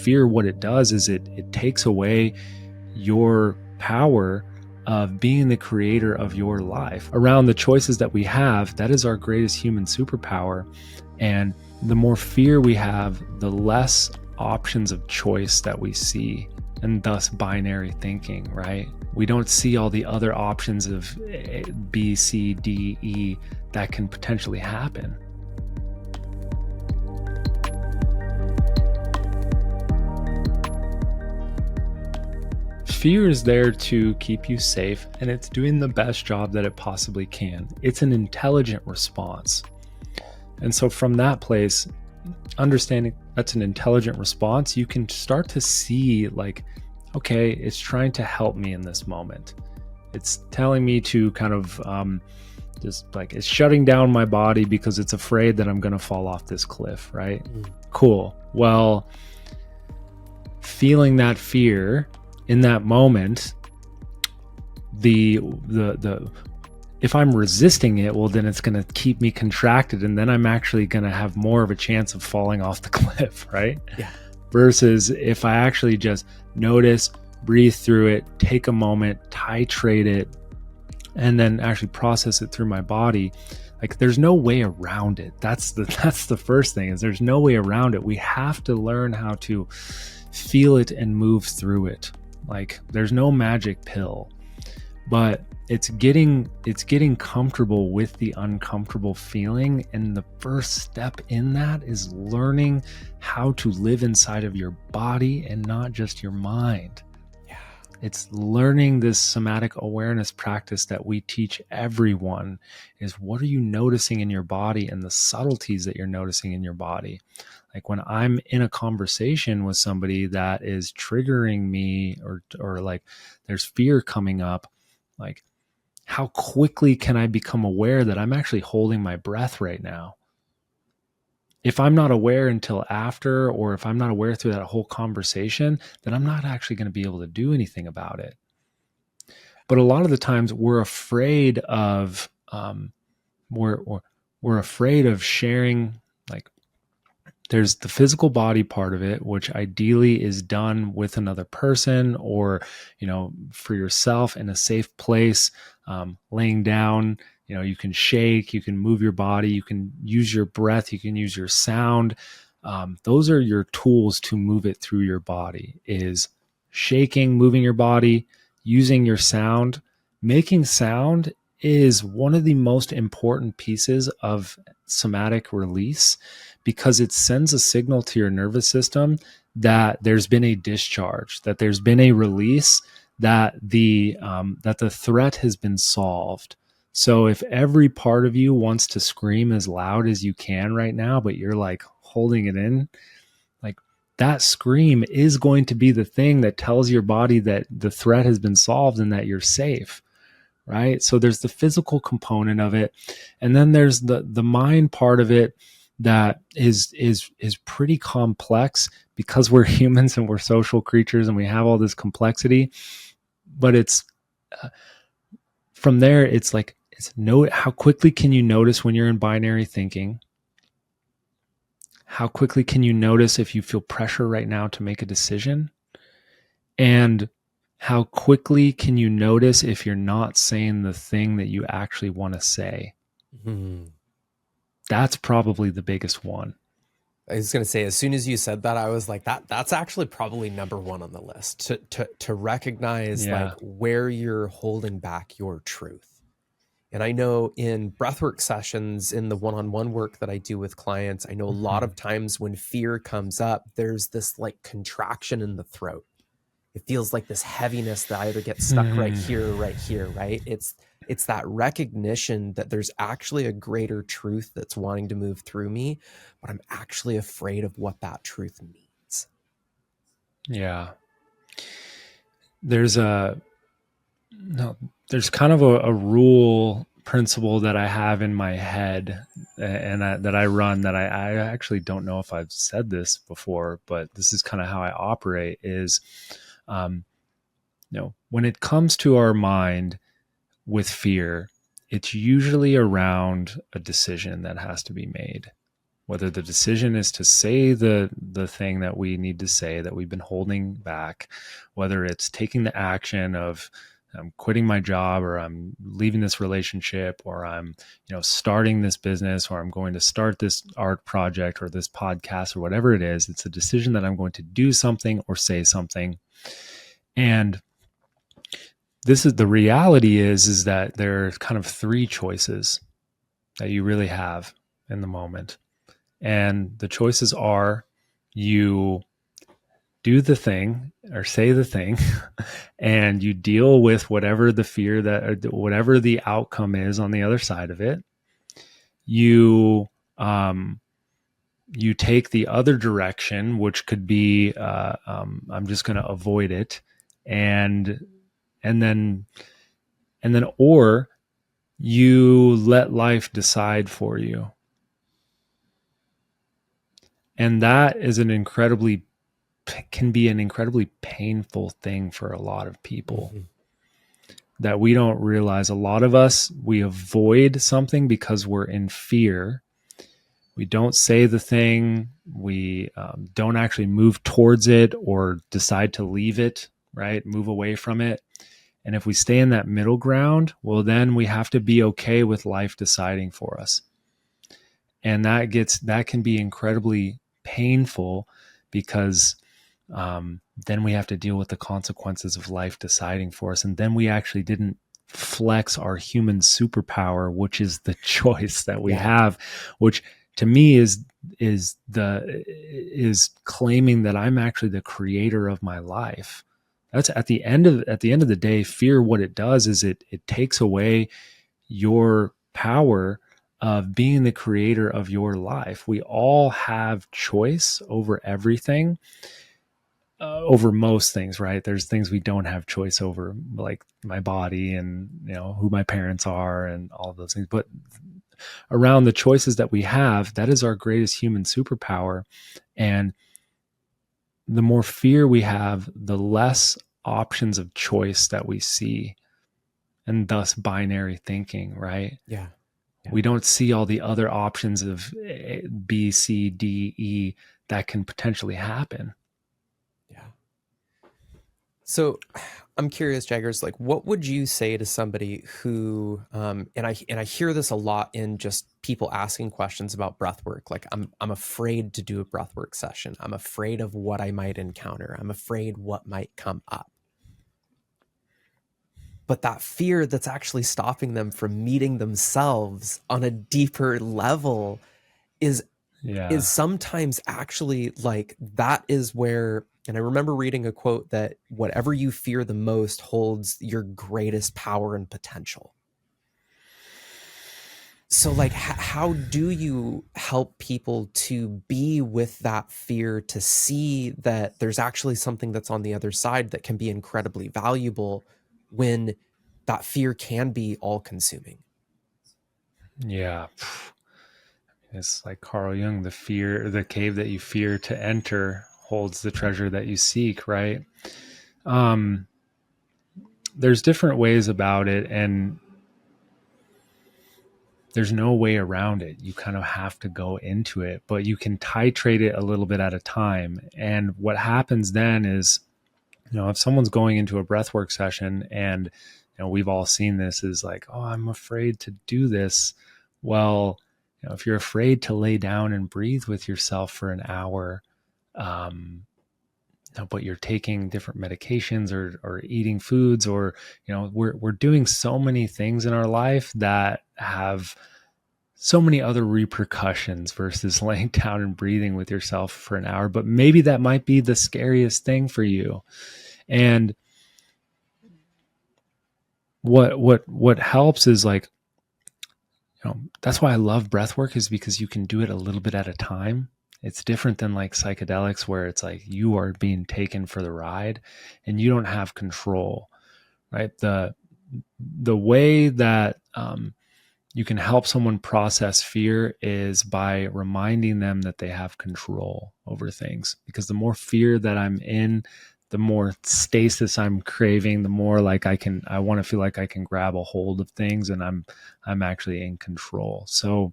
fear, what it does is it takes away your power of being the creator of your life. Around the choices that we have, that is our greatest human superpower. And the more fear we have, the less options of choice that we see, and thus binary thinking, right? We don't see all the other options of B, C, D, E that can potentially happen. Fear is there to keep you safe, and it's doing the best job that it possibly can. It's an intelligent response. And so from that place, understanding that's an intelligent response, you can start to see like, okay, it's trying to help me in this moment. It's telling me to kind of just like, it's shutting down my body because it's afraid that I'm going to fall off this cliff, right? Cool. Well, feeling that fear in that moment, the if I'm resisting it, well, then it's going to keep me contracted, and then I'm actually going to have more of a chance of falling off the cliff, right? Yeah. Versus if I actually just notice, breathe through it, take a moment, titrate it, and then actually process it through my body. Like, there's no way around it. That's the first thing, is there's no way around it. We have to learn how to feel it and move through it. Like, there's no magic pill, but it's getting comfortable with the uncomfortable feeling. And the first step in that is learning how to live inside of your body and not just your mind. Yeah. It's learning this somatic awareness practice that we teach everyone, is what are you noticing in your body and the subtleties that you're noticing in your body. Like, when I'm in a conversation with somebody that is triggering me, or like there's fear coming up, like, how quickly can I become aware that I'm actually holding my breath right now? If I'm not aware until after, or if I'm not aware through that whole conversation, then I'm not actually going to be able to do anything about it. But a lot of the times we're afraid of, we're afraid of sharing. Like, there's the physical body part of it, which ideally is done with another person, or, for yourself in a safe place, laying down. You can shake, you can move your body, you can use your breath, you can use your sound. Those are your tools to move it through your body, is shaking, moving your body, using your sound. Making sound is one of the most important pieces of somatic release, because it sends a signal to your nervous system that there's been a discharge, that there's been a release, that the threat has been solved. So if every part of you wants to scream as loud as you can right now, but you're like holding it in, like, that scream is going to be the thing that tells your body that the threat has been solved and that you're safe. Right? So there's the physical component of it, and then there's the mind part of it that is pretty complex, because we're humans and we're social creatures and we have all this complexity. But it's from there, it's like, how quickly can you notice when you're in binary thinking? How quickly can you notice if you feel pressure right now to make a decision? And how quickly can you notice if you're not saying the thing that you actually want to say? Mm-hmm. That's probably the biggest one. I was going to say, as soon as you said that, I was like, that's actually probably number one on the list, to recognize like where you're holding back your truth. And I know in breathwork sessions, in the one-on-one work that I do with clients, I know a lot of times when fear comes up, there's this like contraction in the throat. It feels like this heaviness that either gets stuck right here, right? It's that recognition that there's actually a greater truth that's wanting to move through me, but I'm actually afraid of what that truth means. Yeah. There's kind of a rule principle that I have in my head, and that I run, that I actually don't know if I've said this before, but this is kind of how I operate, is, when it comes to our mind with fear, it's usually around a decision that has to be made. whether the decision is to say the thing that we need to say that we've been holding back, whether it's taking the action of I'm quitting my job, or I'm leaving this relationship, or I'm, starting this business, or I'm going to start this art project or this podcast or whatever it is. It's a decision that I'm going to do something or say something. And this is the reality is that there are kind of three choices that you really have in the moment. And the choices are you do the thing or say the thing and you deal with whatever the fear that, whatever the outcome is on the other side of it. You, you take the other direction, which could be, I'm just going to avoid it. And then, or you let life decide for you. And that is can be an incredibly painful thing for a lot of people. Mm-hmm. That we don't realize. A lot of us, we avoid something because we're in fear. We don't say the thing. We don't actually move towards it or decide to leave it, right? Move away from it. And if we stay in that middle ground, well, then we have to be okay with life deciding for us. And that can be incredibly painful because then we have to deal with the consequences of life deciding for us. And then we actually didn't flex our human superpower, which is the choice that we have, which to me is claiming that I'm actually the creator of my life. That's at the end of the day, fear, what it does is it takes away your power of being the creator of your life. We all have choice over everything. Over most things, right? There's things we don't have choice over, like my body and who my parents are and all of those things. But around the choices that we have, that is our greatest human superpower. And the more fear we have, the less options of choice that we see, and thus binary thinking, right? Yeah. We don't see all the other options of B, C, D, E that can potentially happen. So I'm curious, Jaggers, like what would you say to somebody who, and I hear this a lot in just people asking questions about breathwork. Like I'm afraid to do a breathwork session. I'm afraid of what I might encounter. I'm afraid what might come up. But that fear that's actually stopping them from meeting themselves on a deeper level is sometimes actually like that is where. And I remember reading a quote that whatever you fear the most holds your greatest power and potential. So like, how do you help people to be with that fear, to see that there's actually something that's on the other side that can be incredibly valuable when that fear can be all consuming? Yeah. It's like Carl Jung, the cave that you fear to enter holds the treasure that you seek, right? There's different ways about it, and there's no way around it. You kind of have to go into it, but you can titrate it a little bit at a time. And what happens then is, if someone's going into a breathwork session and, we've all seen this, is like, oh, I'm afraid to do this. Well, if you're afraid to lay down and breathe with yourself for an hour, but you're taking different medications or eating foods, or, we're doing so many things in our life that have so many other repercussions versus laying down and breathing with yourself for an hour. But maybe that might be the scariest thing for you. And what helps is like, that's why I love breath work, is because you can do it a little bit at a time. It's different than like psychedelics, where it's like you are being taken for the ride and you don't have control, right? The way that you can help someone process fear is by reminding them that they have control over things. Because the more fear that I'm in, the more stasis I'm craving, the more like I want to feel like I can grab a hold of things and I'm actually in control. So